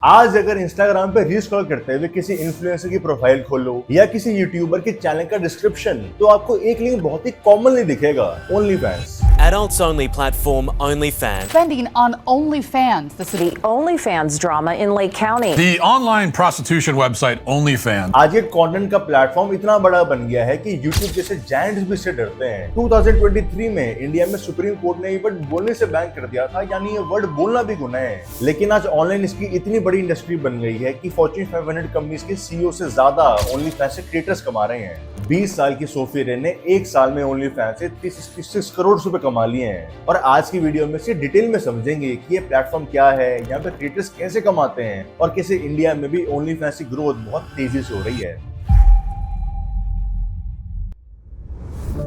आज अगर इंस्टाग्राम पे रील स्क्रॉल करते हुए किसी इन्फ्लुएंसर की प्रोफाइल खोलो या किसी यूट्यूबर के चैनल का डिस्क्रिप्शन, तो आपको एक लिंक बहुत ही कॉमनली दिखेगा, only fans. Adults only platform OnlyFans. Trending on OnlyFans, The OnlyFans drama in Lake County. The online prostitution website OnlyFans. आज ये कंटेंट का प्लेटफॉर्म इतना बड़ा बन गया है कि YouTube जैसे जायंट्स भी इससे डरते हैं। 2023 में इंडिया में सुप्रीम कोर्ट ने ये वर्ड बोलने से बैन कर दिया था, यानी ये वर्ड बोलना भी गुनाह है। लेकिन आज ऑनलाइन इसकी इतनी बड़ी इंडस्ट्री बन गई है कि फॉर्च्यून 500 कंपनीज के सीईओ से ज्यादा OnlyFans से क्रिएटर्स कमा रहे हैं। 20 साल की सोफी रेन ने एक साल में OnlyFans से 366 करोड़ रुपए कमा लिए हैं। और आज की वीडियो में से डिटेल में समझेंगे कि ये प्लेटफॉर्म क्या है, यहाँ पे क्रिएटर्स कैसे कमाते हैं और कैसे इंडिया में भी OnlyFans की ग्रोथ बहुत तेजी से हो रही है।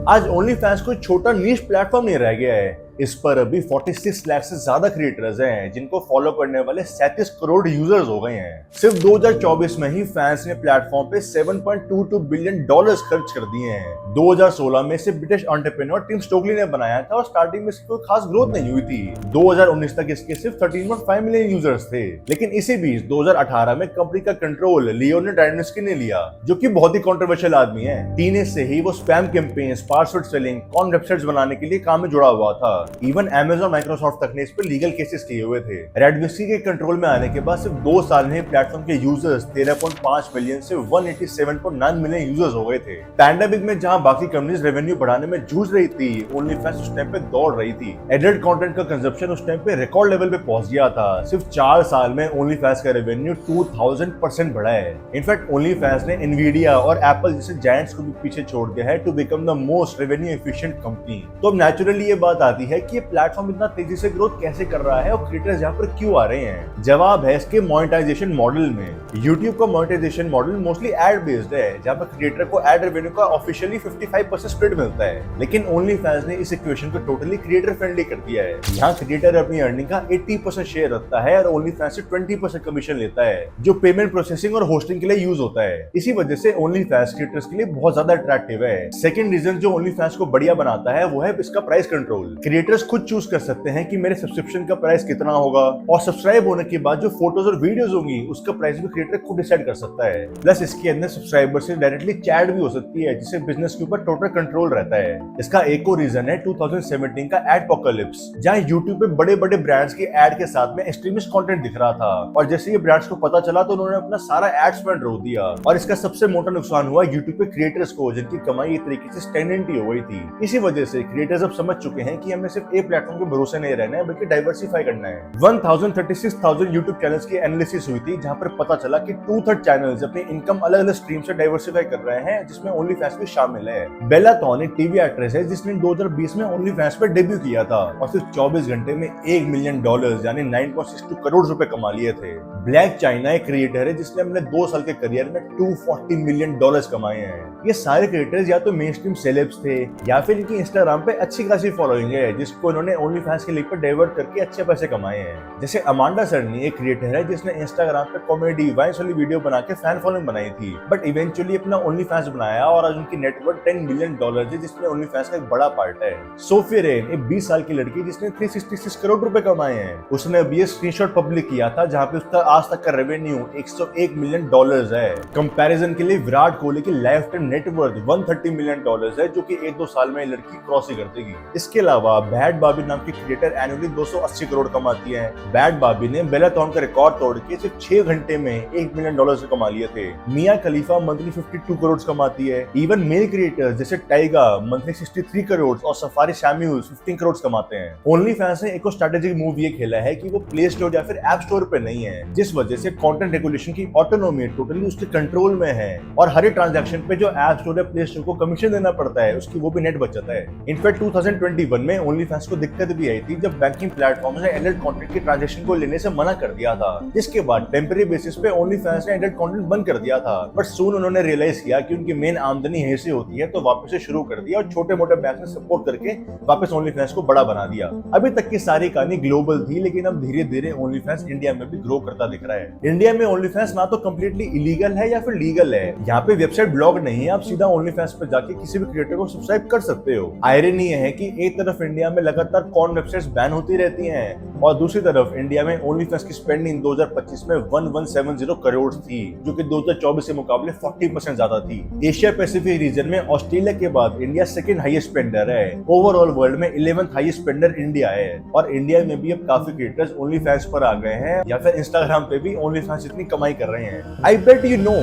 आज OnlyFans कोई छोटा नीश प्लेटफॉर्म नहीं रह गया है। इस पर अभी 46 लाख से ज्यादा क्रिएटर्स हैं, जिनको फॉलो करने वाले 37 करोड़ यूजर्स हो गए हैं। सिर्फ 2024 में ही फैंस ने प्लेटफॉर्म पे $7.22 बिलियन खर्च कर दिए हैं। 2016 में इसे ब्रिटिश एंटरप्रेन्योर टिम स्टोकली ने बनाया था और स्टार्टिंग में इसकी कोई खास ग्रोथ नहीं हुई थी। 2019 तक इसके सिर्फ 13.5 मिलियन यूजर्स थे। लेकिन इसी बीच 2018 में कंपनी का कंट्रोल लियोनिड डायनेस्की ने लिया, जो कि बहुत ही कंट्रोवर्शियल आदमी है। टीनेज से ही वो spam campaigns, password selling, con websites बनाने के लिए काम में जुड़ा हुआ था। इवन Amazon, माइक्रोसॉफ्ट तक ने इस पर लीगल केसेस किए हुए थे। रेडविस्की के कंट्रोल में आने के बाद सिर्फ 2 साल में प्लेटफॉर्म के यूजर्स 13.5 मिलियन से 187.9 मिलियन यूजर्स हो गए थे। पैंडेमिक में जहां बाकी कंपनीज रेवेन्यू बढ़ाने में जूझ रही थी, OnlyFans उस टाइम पे दौड़ रही थी। एडल्ट कंटेंट का कंजप्शन उस टाइम पे रिकॉर्ड लेवल पे पहुंच गया था। सिर्फ 4 साल में OnlyFans का रेवेन्यू 2000% बढ़ा है। इनफैक्ट OnlyFans ने Nvidia और Apple जैसे जायंट्स को भी पीछे छोड़ दिया है to become the most revenue efficient company. तो अब नेचुरली ये बात आती है कि ये प्लेटफॉर्म इतना तेजी से ग्रोथ कैसे कर रहा है और क्रिएटर्स यहाँ पर क्यों आ रहे हैं। जवाब है इसके मोनेटाइजेशन मॉडल में। YouTube का monetization model mostly ad based है, जहाँ पर क्रिएटर को एड रेवेन्यू का ऑफिशियली 55% स्प्लिट मिलता है। लेकिन OnlyFans ने इस इक्वेशन को टोटली क्रिएटर फ्रेंडली कर दिया है। यहाँ क्रिएटर अपनी अर्निंग का 80% शेयर रखता है और OnlyFans से 20% कमीशन लेता है, जो पेमेंट प्रोसेसिंग और होस्टिंग के लिए यूज होता है। इसी वजह से OnlyFans क्रिएटर्स के लिए बहुत ज्यादा अट्रैक्टिव है। सेकंड रीजन जो OnlyFans को बढ़िया बनाता है वो है इसका प्राइस कंट्रोल। क्रिएटर्स खुद चूज कर सकते हैं कि मेरे सब्सक्रिप्शन का प्राइस कितना होगा, और सब्सक्राइब होने के बाद जो फोटोज और वीडियोस होंगी उसका प्राइस भी क्रिएटर खुद डिसाइड कर सकता है। प्लस इसके अंदर सब्सक्राइबर से डायरेक्टली चैट भी हो सकती है, जिससे बिजनेस के ऊपर टोटल कंट्रोल रहता है। इसका एक और रीजन है 2017 का एडपोकलिप्स, जहां यूट्यूब पे बड़े बड़े ब्रांड्स के एड के साथ में एक्सट्रीमिस्ट कंटेंट दिख रहा था, और जैसे ये ब्रांड्स को पता चला तो उन्होंने अपना सारा एड स्पेंड रोक दिया। और इसका सबसे मोटा नुकसान हुआ यूट्यूब पे क्रिएटर्स को, जिनकी कमाई एक तरीके से स्टैग्नेंट ही हो गई थी। इसी वजह से क्रिएटर्स अब समझ चुके हैं कि हमें सिर्फ एक प्लेटफॉर्म के भरोसे नहीं रहना है, बल्कि डाइवर्सिफाई करना है। 136,000 यूट्यूब चैनल्स की एनालिसिस हुई थी, जहां पर पता चला कि 2/3 चैनल्स अपनी इनकम अलग अलग स्ट्रीम से डाइवर्सिफाई कर रहे हैं, जिसमें OnlyFans भी शामिल है। बेला थॉन एक टीवी एक्ट्रेस है जिसने 2020 में OnlyFans पर डेब्यू किया था और सिर्फ 24 घंटे में $1 मिलियन यानी 9.62 करोड़ रुपए कमा लिए थे। ब्लैक चाइना एक क्रिएटर है जिसने अपने 2 साल के करियर में $240 मिलियन कमाए हैं। ये सारे क्रिएटर्स या तो मेन स्ट्रीम सेलेब्स थे या फिर इनकी इंस्टाग्राम पे अच्छी खासी फॉलोइंग है, जिसको इन्होंने OnlyFans के लिंक पर डाइवर्ट करके अच्छे पैसे कमाए हैं। जैसे अमांडा सरनी एक क्रिएटर है जिसने इंस्टाग्राम पे कॉमेडी वाइन्स वाली वीडियो बना के फैन फॉलोइंग बनाई थी, बट इवेंचुअली अपना OnlyFans बनाया और आज उनकी नेटवर्थ $10 मिलियन है, जिसमें OnlyFans का एक बड़ा पार्ट है। सोफी रेन एक 20 साल की लड़की जिसने 366 करोड़ रुपए कमाए हैं, उसने अभी ये स्क्रीनशॉट पब्लिक किया था जहां पे उसका आज तक का रेवेन्यू $101 मिलियन है। कंपैरिजन के लिए विराट कोहली की लाइफ टाइम नेटवर्थ $130 मिलियन है, जो कि 1-2 साल में लड़की क्रॉस ही कर देगी। इसके अलावा बैड बाबी नाम की क्रिएटर एनुअली 280 करोड़ कमाती है। बैड बाबी ने बेलाथॉन का रिकॉर्ड तोड़ के सिर्फ 6 घंटे में $1 मिलियन से कमा लिए थे। मिया खलीफा मंथली 52 करोड़ कमाती है। इवन मेल क्रिएटर्स जैसे टाइगा मंथली 63 करोड़ और सफारी सैम्यूल्स 15 करोड़ कमाते हैं। OnlyFans ने एक स्ट्रेटेजिक मूव ये खेला है कि वो प्ले स्टोर या फिर ऐप स्टोर पे नहीं है, जिस वजह से कंटेंट रेगुलेशन की ऑटोनोमी टोटली उसके कंट्रोल में है, और हर एक ट्रांजैक्शन पे जो ऐप स्टोर या प्ले स्टोर को कमीशन देना पड़ता है उसकी वो भी नेट बचत है। इनफैक्ट 2021 में OnlyFans को दिक्कत भी आई थी जब बैंकिंग प्लेटफॉर्म ने एडल्ट कंटेंट के ट्रांजैक्शन को लेने से मना कर दिया था, जिसके बाद टेम्परेरी बेसिस पे OnlyFans ने एडल्ट कंटेंट बंद कर दिया था। बट सून उन्होंने रियलाइज किया कि उनकी मेन आमदनी यहीं से होती है, तो वापस से शुरू कर दिया और छोटे मोटे बैंक ने सपोर्ट करके वापस OnlyFans को बड़ा बना दिया। अभी तक की सारी कहानी ग्लोबल थी, लेकिन अब धीरे धीरे OnlyFans इंडिया में भी ग्रो करता दिख रहा है। इंडिया में OnlyFans ना तो कम्प्लीटली इलीगल है या फिर लीगल है। यहाँ पे वेबसाइट ब्लॉग नहीं है, आप सीधा OnlyFans पे जाके किसी भी क्रिएटर को सब्सक्राइब कर सकते हो। आयरनी है कि एक तरफ इंडिया में लगातार कॉर्न वेबसाइट्स बैन होती रहती हैं, और दूसरी तरफ इंडिया में ओनली फैंस की स्पेंडिंग 2025 में 1170 करोड़ थी, जो कि 2024 के मुकाबले 40% ज्यादा थी। एशिया पैसिफिक रीजन में ऑस्ट्रेलिया के बाद इंडिया सेकंड हाईएस्ट स्पेंडर है। ओवरऑल वर्ल्ड में 11th हाईएस्ट स्पेंडर इंडिया है, और इंडिया में भी अब काफी क्रिएटर्स ओनली फैंस पर आ गए हैं, या फिर इंस्टाग्राम पे भी ओनली फैंस इतनी कमाई कर रहे हैं। I bet you know.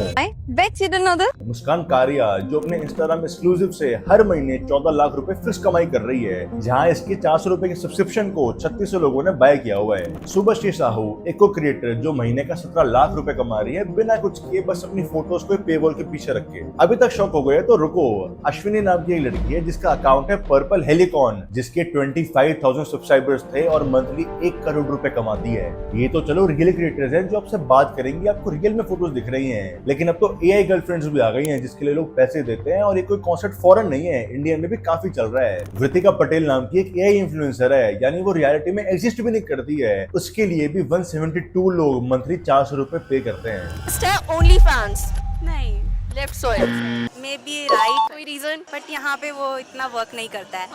Bet you didn't know that? मुस्कान कारिया, जो अपने इंस्टाग्राम एक्सक्लूसिव से हर महीने 14 लाख रुपए फिक्स कमाई कर रही है, जहां इसके 400 रुपए के सब्सक्रिप्शन को 3600 लोगों ने बाय किया हुआ है। शुभश्री साहू, इको क्रिएटर, जो महीने का 17 लाख रुपए कमा रही है बिना कुछ किए, बस अपनी फोटोज को पेवॉल के पीछे रख के। अभी तक शौक हो गए तो रुको। अश्विनी नाम की एक लड़की है जिसका अकाउंट है पर्पल हेलिकॉन, जिसके 25,000 सब्सक्राइबर्स थे और मंथली 1 करोड़ रुपए कमाती है। ये तो चलो रियल क्रिएटर्स हैं जो आपसे बात करेंगे, आपको रियल में फोटोज दिख रही हैं, लेकिन अब तो एआई गर्लफ्रेंड्स भी आ गई हैं जिसके लिए लोग पैसे देते हैं, और ये कोई कॉन्सेप्ट फॉरेन नहीं है, इंडिया में भी काफी चल रहा है। वृतिका पटेल नाम की एक एआई इन्फ्लुएंसर है, यानी वो रियलिटी में एग्जिस्ट भी नहीं करती है, उसके लिए भी 172 लोग मंथली 400 रुपए पे करते हैं। ओनली फैंस नहीं, left soil may be right कोई रीजन, बट यहाँ पे वो इतना वर्क नहीं करता है।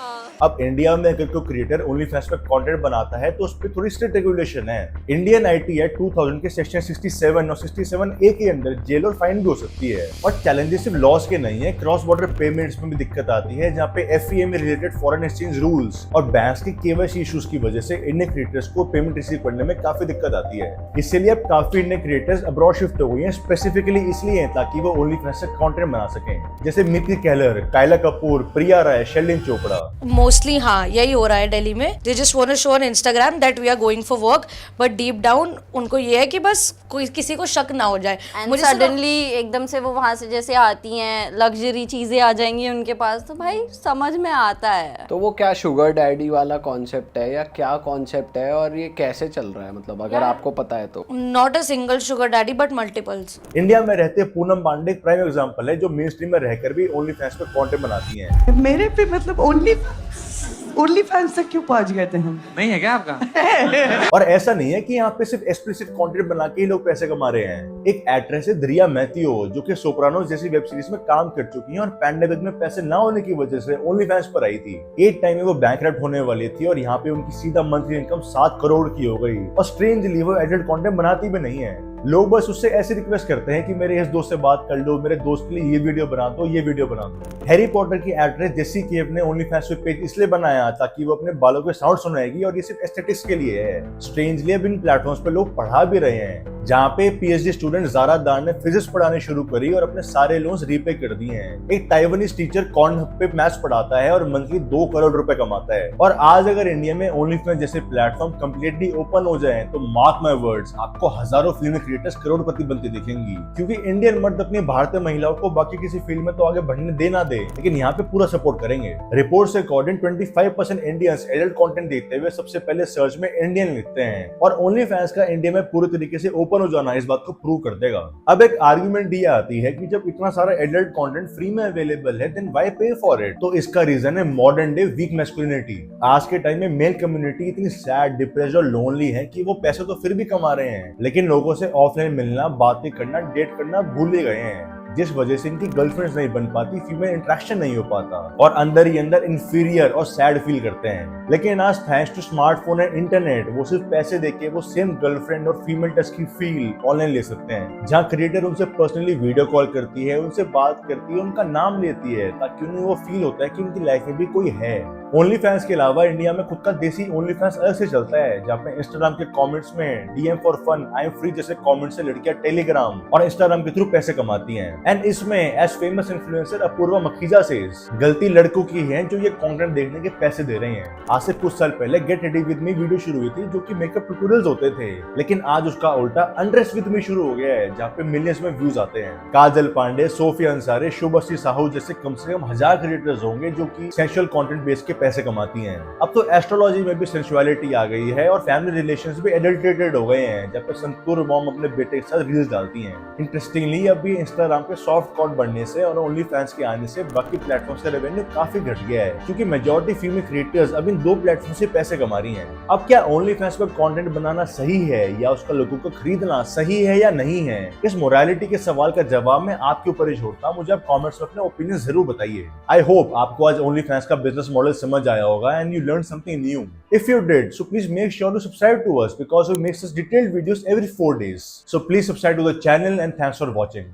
अब इंडिया में अगर कोई क्रिएटर ओनली फैंस पे कंटेंट बनाता है तो उस पर थोड़ी स्ट्रिक्ट रेगुलेशन है। इंडियन आईटी एक्ट 2000 के सेक्शन 67 और 67A के अंदर जेल और फाइन भी हो सकती है। और चैलेंजेस सिर्फ लॉस के नहीं है, क्रॉस बॉर्डर पेमेंट्स में भी दिक्कत आती है, जहाँ पे FEA में रिलेटेड फॉरेन एक्सचेंज रूल्स और बैंक्स के KYC इश्यूज की वजह से इंडियन क्रिएटर्स को पेमेंट रिसीव करने में काफी दिक्कत आती है। इसलिए अब काफी इंडियन क्रिएटर्स अब्रॉड शिफ्ट हो गए हैं, स्पेसिफिकली इसलिए ताकि वो ओनली फैंस से कंटेंट बना सकें, जैसे Mikey Keller, Kayla Kapoor, Priya Rai, Shaileen Chopra. Mostly हाँ यही हो रहा है दिल्ली में। They just want to show on Instagram that we are going for work, but deep down उनको ये है कि बस कोई किसी को शक ना हो जाए। मुझे सडनली एकदम से वो वहां से जैसे आती हैं, लग्जरी चीजें आ जाएंगी उनके पास, तो भाई समझ में आता है। तो वो क्या शुगर डैडी वाला कॉन्सेप्ट है या क्या कॉन्सेप्ट है, और ये कैसे चल रहा है, मतलब अगर आपको पता है तो? Not a single sugar daddy but multiples. India में रहते पूनम पांडे एक प्राइम एग्जांपल है, जो मेन स्ट्रीम में रहकर भी ओनली फैंस पे कंटेंट बनाती हैं। मेरे पे मतलब ओनली फैंस तक क्यों पहुंच गए थे हम? नहीं है क्या आपका? और ऐसा नहीं है कि यहाँ पे सिर्फ एक्सप्लिसिट कंटेंट बना के ही लोग पैसे कमा रहे हैं। एक एक्ट्रेस है रिया मैथ्यू, जो कि सोप्रानोस जैसी वेब सीरीज में काम कर चुकी हैं और पैंडेमिक में पैसे ना होने की वजह से ओनली फैंस पर आई थी। एक टाइम में वो बैंकरप्ट होने वाली थी और यहाँ पे उनकी सीधा मंथली इनकम 7 करोड़ की हो गई, और स्ट्रेंजली वो एडल्ट कंटेंट बनाती भी नहीं है। लोग बस उससे ऐसे रिक्वेस्ट करते हैं कि मेरे इस दोस्त से बात कर लो, मेरे दोस्त के लिए ये वीडियो बना दो, ये वीडियो बना दो। हैरी पॉटर की एक्ट्रेस जेसी केव ने ओनली फैंस पे पेज इसलिए बनाया ताकि वो अपने बालों के साउंड सुनाएगी, और ये सिर्फ एस्थेटिक्स के लिए है। स्ट्रेंजली अब इन प्लेटफॉर्म्स पे लोग पढ़ा भी रहे हैं, जहाँ पे PhD स्टूडेंट ज़ारा दान ने फिजिक्स पढ़ाने शुरू करी और अपने सारे लोन्स रीपे कर दिए हैं। एक ताइवानीज टीचर कॉर्नहब पे मैथ्स पढ़ाता है और मंथली 2 करोड़ रुपए कमाता है। और आज अगर इंडिया में ओनली फैंस जैसे प्लेटफॉर्म कंप्लीटली ओपन हो जाए तो मार्क माय वर्ड्स, आपको हजारों फिल्म क्रिएटर्स करोड़पति बनते दिखेंगी, क्योंकि इंडियन मर्द अपनी भारतीय महिलाओं को बाकी किसी फील्ड में तो आगे बढ़ने दे ना दे, लेकिन यहाँ पे पूरा सपोर्ट करेंगे। रिपोर्ट से अकॉर्डिंग 25% इंडियंस एडल्ट कंटेंट देखते हुए सबसे पहले सर्च में इंडियन लिखते हैं, और ओनली फैंस का इंडिया में पूरे तरीके से ओपन हो जाना इस बात को प्रूव कर देगा। अब एक आर्गुमेंट ये आती है कि जब इतना सारा एडल्ट कंटेंट फ्री में अवेलेबल है, देन व्हाई पे फॉर इट? तो इसका रीजन है मॉडर्न डे वीक मैस्कुलिनिटी। आज के टाइम में मेल कम्युनिटी इतनी सैड, डिप्रेस्ड और लोनली है कि वो पैसे तो फिर भी कमा रहे हैं, लेकिन लोगों से ऑफलाइन मिलना, बातें करना, डेट करना भूल गए हैं, जिस वजह से इनकी गर्लफ्रेंड्स नहीं बन पाती, फीमेल इंटरेक्शन नहीं हो पाता, और अंदर ही अंदर इंफीरियर और सैड फील करते हैं। लेकिन आज thanks to smartphone and internet वो सिर्फ पैसे देके वो सेम गर्लफ्रेंड और फीमेल टच की फील ऑनलाइन ले सकते हैं, जहाँ क्रिएटर उनसे पर्सनली वीडियो कॉल करती है, उनसे बात करती है, उनका नाम लेती है, ताकि उन्हें वो फील होता है कि उनकी लाइफ में भी कोई है। ओनली फैंस के अलावा इंडिया में खुद का देसी ओनली फैंस अलग से चलता है, जहाँ पे इंस्टाग्राम के कमेंट्स में DM for fun, I am free जैसे कमेंट्स से लड़कियां टेलीग्राम और इंस्टाग्राम के थ्रू पैसे कमाती हैं। एंड इसमें as famous influencer Apoorva Makhija says, गलती लड़कों की है जो ये कंटेंट देखने के पैसे दे रहे हैं। आज से कुछ साल पहले get ready with me video शुरू हुई थी, जो कि मेकअप ट्यूटोरियल्स होते थे, लेकिन आज उसका उल्टा अनड्रेस विद मी शुरू हो गया है, जहाँ पे मिलियंस में व्यूज आते हैं। काजल पांडे, सोफिया अंसारी, शुभश्री साहू जैसे कम से कम 1000 क्रिएटर्स होंगे जो कि सेंसुअल कंटेंट बेस के पैसे कमाती हैं। अब तो एस्ट्रोलॉजी में भी सेंसुअलिटी आ गई है और फैमिली रिलेशंस भी एडल्टेटेड हो गए हैं, जब पे संतूर मॉम अपने बेटे के साथ रील्स डालती हैं। इंटरेस्टिंगली अब भी इंस्टाग्राम पे सॉफ्ट कॉर्ड बढ़ने से और ओनली फैंस के आने से बाकी प्लेटफॉर्म्स का रेवेन्यू काफी घट गया है, क्योंकि मेजॉरिटी फीमेल क्रिएटर्स अब इन 2 प्लेटफॉर्म से पैसे कमा रही हैं। अब क्या ओनली फैंस पर कंटेंट बनाना सही है या उसका लोगों को खरीदना सही है या नहीं है? इस मोरालिटी के सवाल का जवाब मैं आपके ऊपर ही छोड़ता हूं। मुझे आप कमेंट्स में अपने ओपिनियन जरूर बताइए। आई होप आपको आज ओनली फैंस का बिजनेस मॉडल समझ समझ आया होगा and you learned something new. If you did, so please make sure to subscribe to us because we make such detailed videos every 4 days. So please subscribe to the channel and thanks for watching.